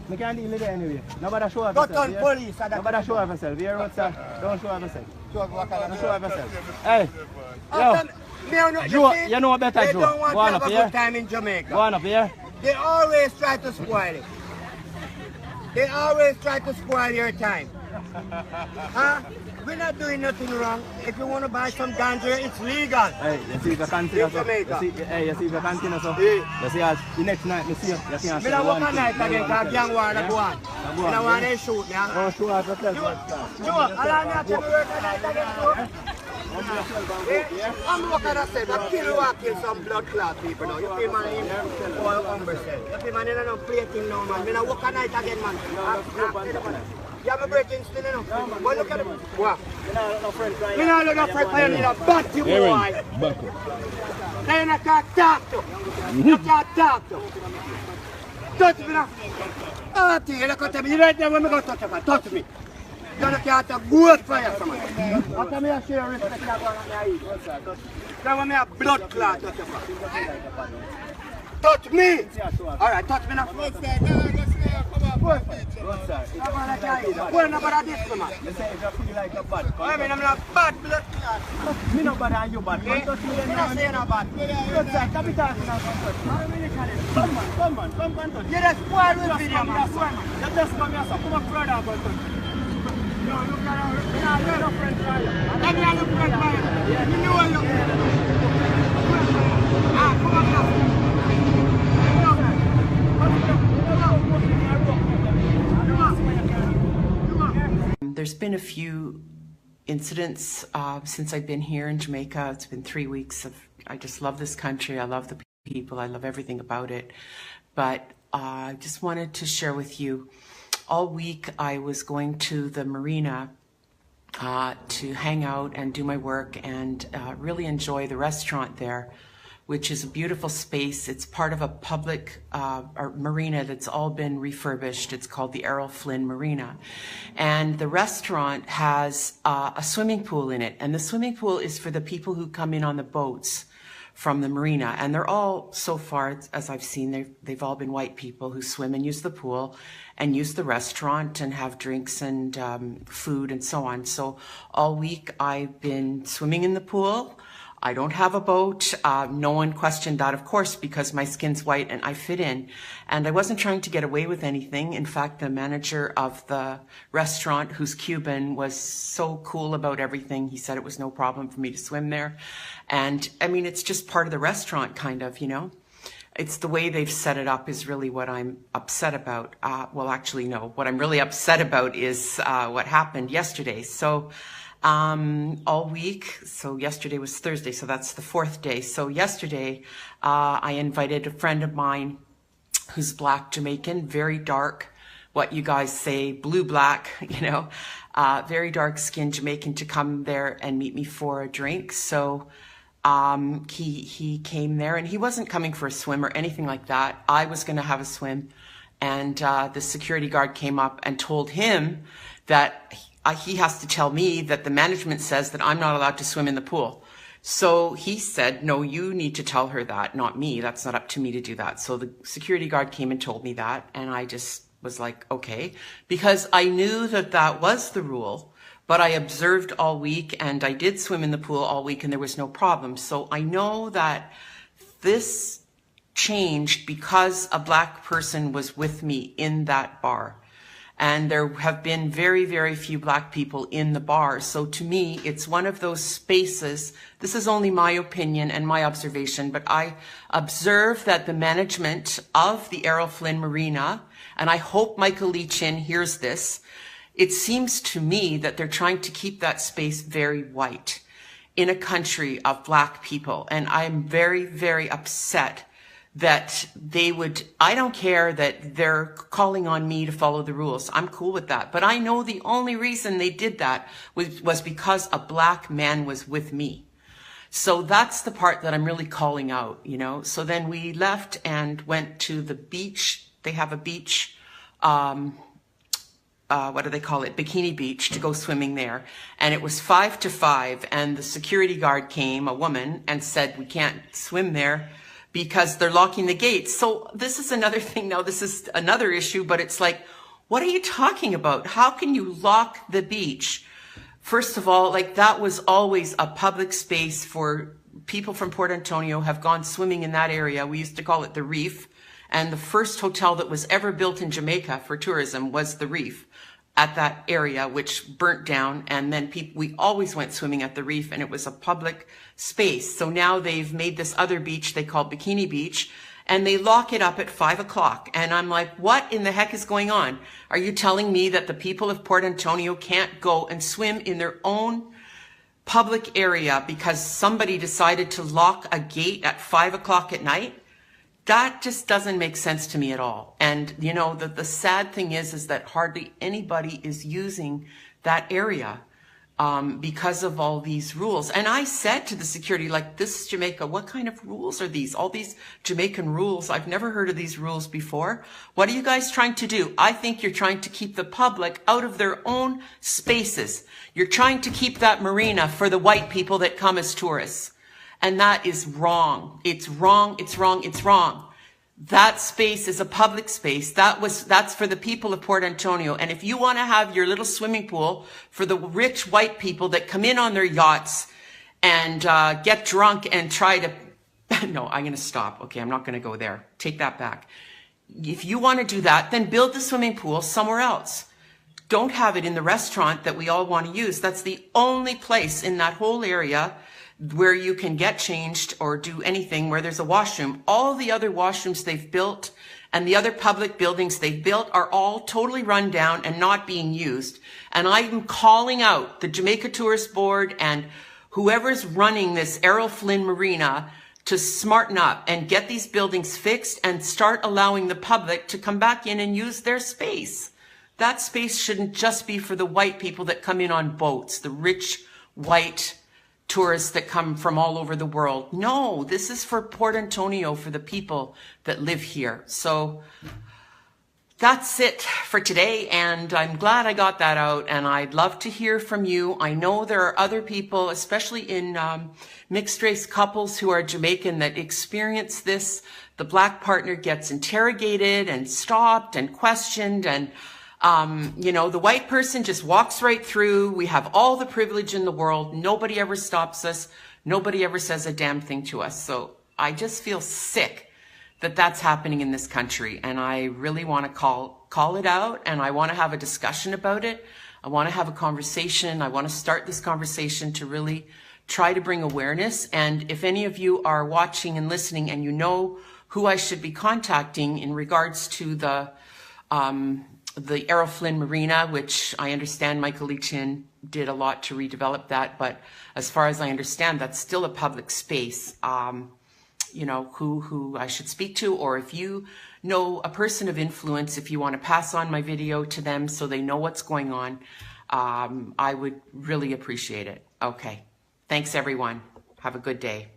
We can't deal with it anyway. Nobody show off Got yourself. on police. Nobody show off yourself. Here, what's that? Don't show off yourself. Don't show off yourself. Hey, Joe, you know better, they Joe. don't want Go on to up have a here. good time in Jamaica. Go on up here. They always try to spoil it. They always try to spoil your time. Huh? We're not doing nothing wrong. If you want to buy some ganja, it's legal. Hey, you see if you continue so. Hey, you see if you continue so. You see as the next night, you see you can't say one thing. I don't want night again because gang war to go on. I don't want to shoot me. Oh, shoot off yourself. Joe, allow me to work a night again, Joe. I'm looking at say, but kill some blood clot people now. You feel man in all humble self. You feel man in a play thing now, man. Me not work a night again, man. You have a breaking still, you know. But look at him. What? Me not look at friend, I need a bat you, boy. Then I can't talk to. You can't talk to. Touch me now. Oh, you look at me. You right there when me go touch you, touch me. You don't have to go for you, somebody. How come you share respect that one on your head? That one me a blood clot touch you. Touch me! Alright, touch me now. Where nobody this, man? You say if you feel like a bad. I mean, I'm not bad blood clot. Me no bad and you bad. Me not saying I'm bad. Good sir, stop it talking now. Come on. You just spoil the video, man. You just come here, sir. Come on further about it. No, look at her. You're a friend, right? Let me have a friend, right? You know what you're come on now. There's been a few incidents since I've been here in Jamaica. It's been 3 weeks of, I just love this country. I love the people. I love everything about it. But I just wanted to share with you, all week I was going to the marina to hang out and do my work and really enjoy the restaurant there, which is a beautiful space. It's part of a public marina that's all been refurbished. It's called the Errol Flynn Marina. And the restaurant has a swimming pool in it. And the swimming pool is for the people who come in on the boats from the marina. And they're all, so far, as I've seen, they've all been white people who swim and use the pool and use the restaurant and have drinks and food and so on. So all week I've been swimming in the pool. I don't have a boat. No one questioned that, of course, because my skin's white and I fit in. And I wasn't trying to get away with anything. In fact, the manager of the restaurant, who's Cuban, was so cool about everything. He said it was no problem for me to swim there. And I mean, it's just part of the restaurant, kind of, you know. It's the way they've set it up is really what I'm upset about. Well, actually, no. What I'm really upset about is what happened yesterday. So all week. So yesterday was Thursday, so that's the 4th day. So yesterday, I invited a friend of mine who's Black Jamaican, very dark, what you guys say, blue-black, you know, very dark-skinned Jamaican to come there and meet me for a drink. So he came there and he wasn't coming for a swim or anything like that. I was going to have a swim. And the security guard came up and told him that he has to tell me that the management says that I'm not allowed to swim in the pool. So he said, no, you need to tell her that, not me. That's not up to me to do that. So the security guard came and told me that. And I just was like, okay, because I knew that that was the rule, but I observed all week and I did swim in the pool all week and there was no problem. So I know that this changed because a Black person was with me in that bar. And there have been very, very few Black people in the bar. So to me, it's one of those spaces. This is only my opinion and my observation, but I observe that the management of the Errol Flynn Marina, and I hope Michael Lee Chin hears this, it seems to me that they're trying to keep that space very white in a country of Black people. And I'm very, very upset that they would, I don't care that they're calling on me to follow the rules. I'm cool with that. But I know the only reason they did that was because a Black man was with me. So that's the part that I'm really calling out, you know. So then we left and went to the beach. They have a beach, what do they call it? Bikini Beach, to go swimming there. And it was 5 to 5 and the security guard came, a woman, and said, we can't swim there because they're locking the gates. So this is another thing now, this is another issue, but it's like, what are you talking about? How can you lock the beach? First of all, like that was always a public space for people from Port Antonio have gone swimming in that area. We used to call it the Reef. And the first hotel that was ever built in Jamaica for tourism was the Reef at that area, which burnt down. And then we always went swimming at the Reef, and it was a public space. So now they've made this other beach they call Bikini Beach, and they lock it up at 5 o'clock. And I'm like, what in the heck is going on? Are you telling me that the people of Port Antonio can't go and swim in their own public area because somebody decided to lock a gate at 5 o'clock at night? That just doesn't make sense to me at all. And you know, the sad thing is that hardly anybody is using that area because of all these rules. And I said to the security, like, this is Jamaica. What kind of rules are these? All these Jamaican rules. I've never heard of these rules before. What are you guys trying to do? I think you're trying to keep the public out of their own spaces. You're trying to keep that marina for the white people that come as tourists. And that is wrong. It's wrong. It's wrong. It's wrong. That space is a public space. That's for the people of Port Antonio. And if you want to have your little swimming pool for the rich white people that come in on their yachts and get drunk and try to, no, I'm going to stop. Okay, I'm not going to go there. Take that back. If you want to do that, then build the swimming pool somewhere else. Don't have it in the restaurant that we all want to use. That's the only place in that whole area where you can get changed or do anything, where there's a washroom. All the other washrooms they've built and the other public buildings they've built are all totally run down and not being used. And I'm calling out the Jamaica Tourist Board and whoever's running this Errol Flynn Marina to smarten up and get these buildings fixed and start allowing the public to come back in and use their space. That space shouldn't just be for the white people that come in on boats, the rich white tourists that come from all over the world. No, this is for Port Antonio, for the people that live here. So that's it for today, and I'm glad I got that out, and I'd love to hear from you. I know there are other people, especially in mixed race couples who are Jamaican, that experience this. The black partner gets interrogated and stopped and questioned, and you know, the white person just walks right through. We have all the privilege in the world. Nobody ever stops us. Nobody ever says a damn thing to us. So I just feel sick that that's happening in this country. And I really want to call it out, and I want to have a discussion about it. I want to have a conversation. I want to start this conversation to really try to bring awareness. And if any of you are watching and listening and you know who I should be contacting in regards to the Errol Flynn Marina, which I understand Michael Lee Chin did a lot to redevelop that, but as far as I understand, that's still a public space. You know, who I should speak to, or if you know a person of influence, if you want to pass on my video to them so they know what's going on, I would really appreciate it. Okay. Thanks, everyone. Have a good day.